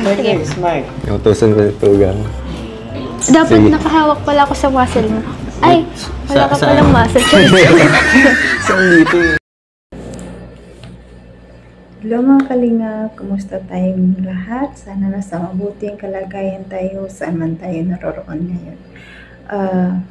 Sige. Smile. Utusan ko ito gang. Dapat nakahawak pala ako sa muscle mo. Ay, wala ka palang muscle. Saan dito eh? Hello mga kalingap, kumusta tayong lahat? Sana nasa mabuting kalagayan tayo saan man tayo naroroon ngayon.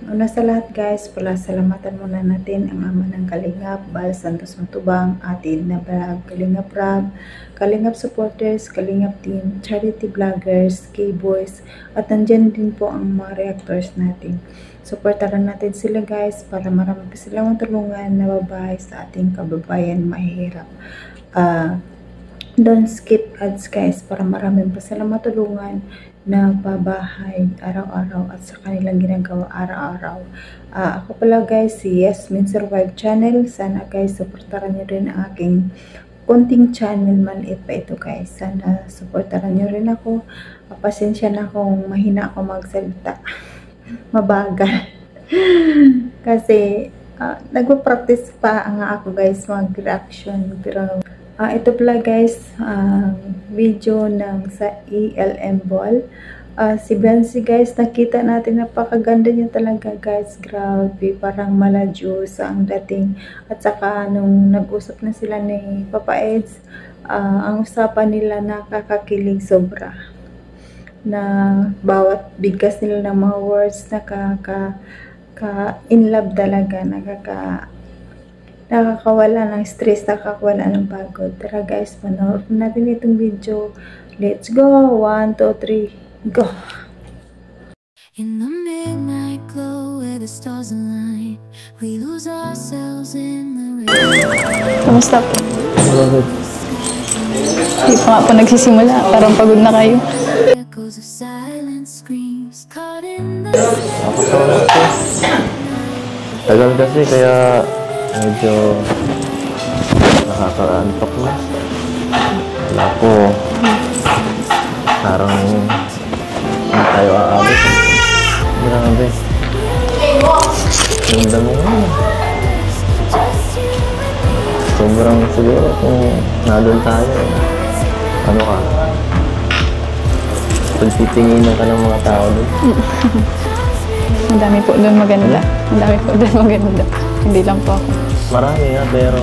Una sa lahat guys, salamatan muna natin ang ama ng Kalingap, Bal Santos Matubang, atin na vlog, Kalingap Rab, Kalingap supporters, Kalingap team, charity vloggers, K-boys, at nandyan din po ang mga reactors natin. Supportaran natin sila guys para marami pa silang matulungan na babae sa ating kababayan mahihirap. Don't skip ads guys para marami pa silang matulungan na babahay araw-araw at sa kanilang ginagawa araw-araw. Ako pala guys si Yasmin Survive Channel. Sana guys supportaran nyo rin ang aking konting channel, maliit pa ito guys. Sana supportaran nyo rin ako. Pasensya na kung mahina ako magsalita. Mabagal. Kasi nagpa-practice pa ang ako guys mag-reaction. Pero ito pala guys, video ng sa ELM Ball. Si Benzi guys, nakita natin napakaganda niya talaga guys. Grabe, parang mala-juice ang dating. At saka nung nag-usap na sila ni Papa Eds, ang usapan nila nakakakilig sobra. Na bawat bigkas nila ng mga words in love talaga, nakakawala ng stress, nakakawala ng pagod. Tara guys, panoorin natin itong video. Let's go! 1, 2, 3, go! In the midnight glow where the stars align, we lose ourselves in the rain. Kamusta po? Hindi pa nga po nagsisimula. Parang pagod na kayo. Echoes of silent screams caught in the Tagal kasi kaya medyo nakaka-antok na. Wala ko. Parang hindi tayo aabot. Grabe. Ganda mo nga. Sobrang siguro kung nandun tayo. Ano ka? Pagtitinginan ka ng mga tao doon. Ang dami po doon maganda. Ang dami po doon maganda. Hindi lang po ako. Marami nga, pero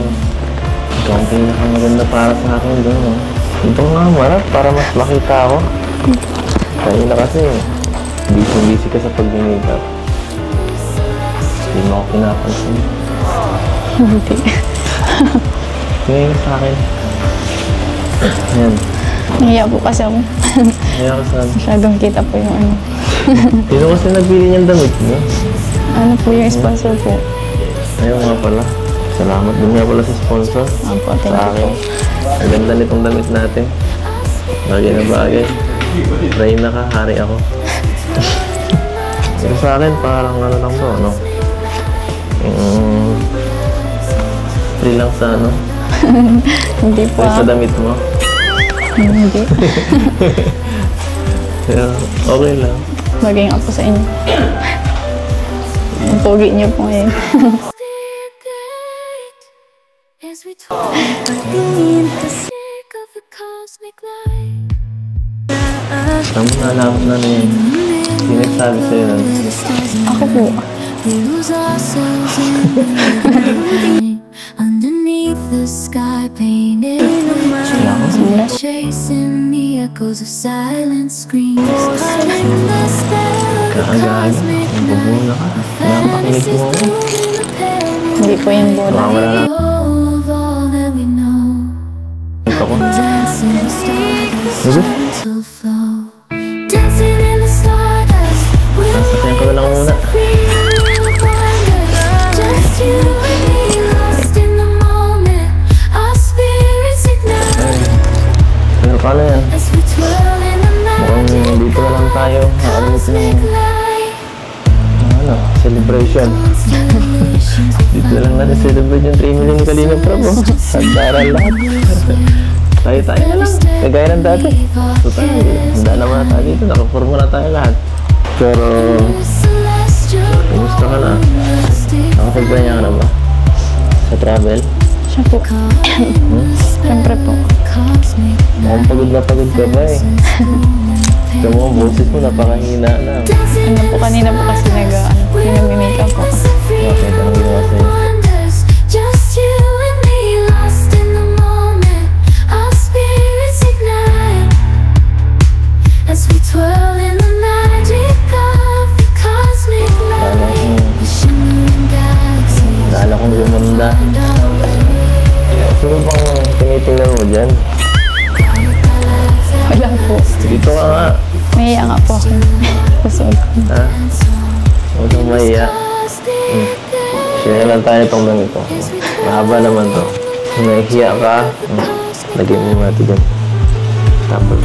ikaw ang pinakamaganda para sa akin doon. No? Ito nga, Marap, para mas makita ako. Kanina kasi, busy ka sa pag-makeup. Hindi mo ako pinapansin. Hindi. Ngayon sa akin. Ayan. Nahiya po kasi ako. Nahiya ka saan? Masyadong kita po yung ano. Sino kasi nagpili niyang damit niyo? Ano po yung sponsor po? Ayaw nga pala. Salamat din nga pala sa sponsor. Opo, sa akin. Ang ganda nitong damit natin. Bagay na bagay. Reyna ka, hari ako. Pero sa akin, parang ano lang to, ano? Free lang sa ano? Hindi po. Sa damit mo? Hindi. Pero okay lang. Maging ako sa inyo. Ang pogi niyo po ngayon. Tama na alam na yun. Hindi nagsabi sa'yo na. Ako po. Underneath the sky painted chasing the echoes of silent screams. Kaagaga. Ang bubuna ka. Napakinig mo ako. Hindi po yung bola. Wala lang. Ito ko. Sasakyan ko na lang muna. Pero paano yan? Mukhang dito na lang tayo. Nakalimutin ng celebration. Dito na lang natin celebrate yung 3 million ni Kalingap Rab. Sandaran lahat. Tayo na lang. Kagaya ng dati. So tayo, handa naman na tayo dito. Nakaporma na tayo lahat. Pero, kumusta ka na? Nakapagpanya ka na ba? Sa travel? Siya po. Siyempre po. Mukhang pagod na pagod ka ba eh. Ito mo, ang boses mo napakahina na. Ano po, kanina po kasi pinag-make-up po. Bakit? Anong ginawa sa'yo? Just you and me, lost in the moment. Our spirits ignite as we twirl in the magic of the cosmic light. The shimmering galaxy. Naalala kong gumanda. Sino bang tinitingnan mo dyan? Wala po. Dito ka nga. Nahiya nga po ako. Kusog. Ha? Huwag kang mahiya. Sinayalan tayo itong ganito. Mahaba naman to. Kung nahihiya ka, lagyan mo natin dyan. Tapos.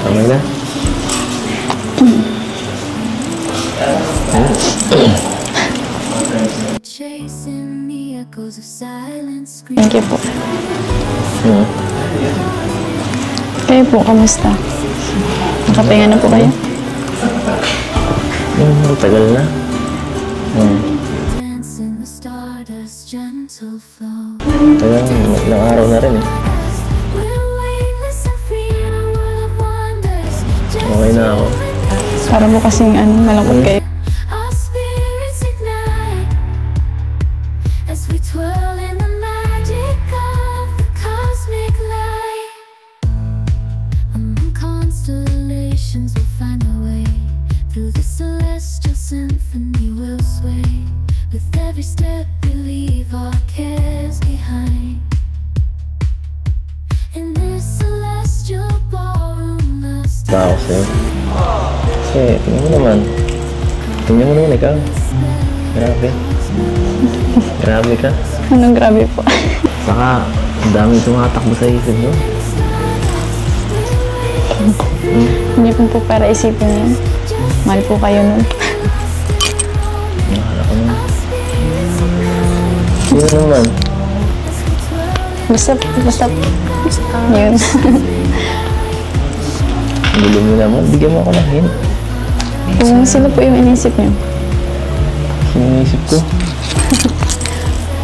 Tama na? Chasing the echoes of silence. Thank you po. Kayo po, kamusta? Nakapahinga na po kayo? Tagal na. Dance in the stardust gentle flow. Tagal, ilang araw na rin eh. We're weightless and free in a world of wonders. Okay na ako. Para po kasing malungkot kayo. Our spirits ignite as we twirl in the magic of the cosmic light. Among constellations we'll find our way. Through the celestial symphony we'll sway. With every step we leave our cares behind. In this celestial ballroom of Tao sa'yo. Kasi, tingnan mo naman. Tingnan mo naman ikaw. Grabe. Grabe ka. Anong grabe po? Saka, ang daming tumatakbo sa isip mo. Hindi po para isipin yun. Mahal po kayo nun. Mahal ako nun. Sino naman? Basta yun. Gulo mo naman. Bigyan mo ako ng hint. Kung sino po yung inisip niyo? Sinisip ko.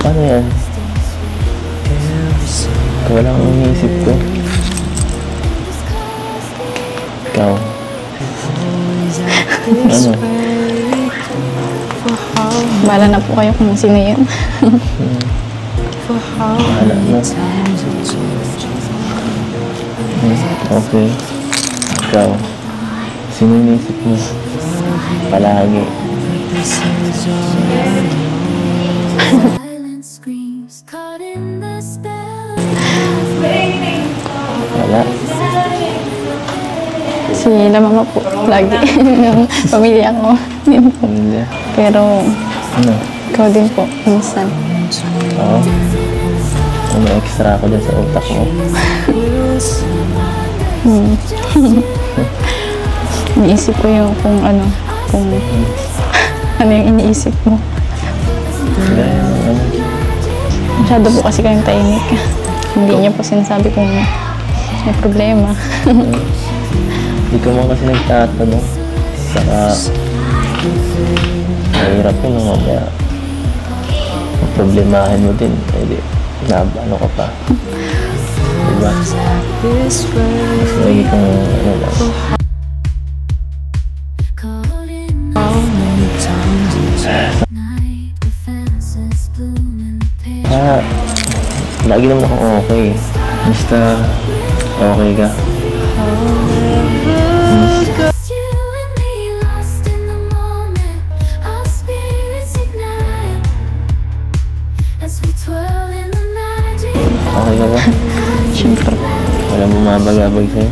Paano yan? Wala akong inisip ko. Ikaw. Ano? Bahala na po kayo kung sino yun. Bahala na. Okay. Ikaw. Sino inisip mo? Palagi. silent screams caught in the spell. Wala. Si La Mama po, lagi. Yung pamilya ko. Pamilya. Pero, Ano? ikaw din po, minsan. Oo. Ano extra ako dyan sa utak mo? Iniisip ko yung kung ano yung iniisip mo. Gaya ng ano. Masyado po kasi kayong tahimik. Hindi niyo po sinasabi kung may problema. Hindi ko mo kasi nagtatanong. Saka, mahirap yun nung mamaya. Problemahin mo din. Eh di, ano ka pa. Diba? Mas lagi kang ano lang. Caught in night, the fences bloom in the pale. Lagi naman akong okay. Basta, okay ka. Just you and me, lost in the moment. Our spirits ignite as we twirl in the magic. Okay ka ba? Siyempre. Walang bumabag-abag sa'yo.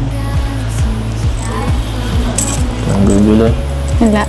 Ang gugulo. Wala.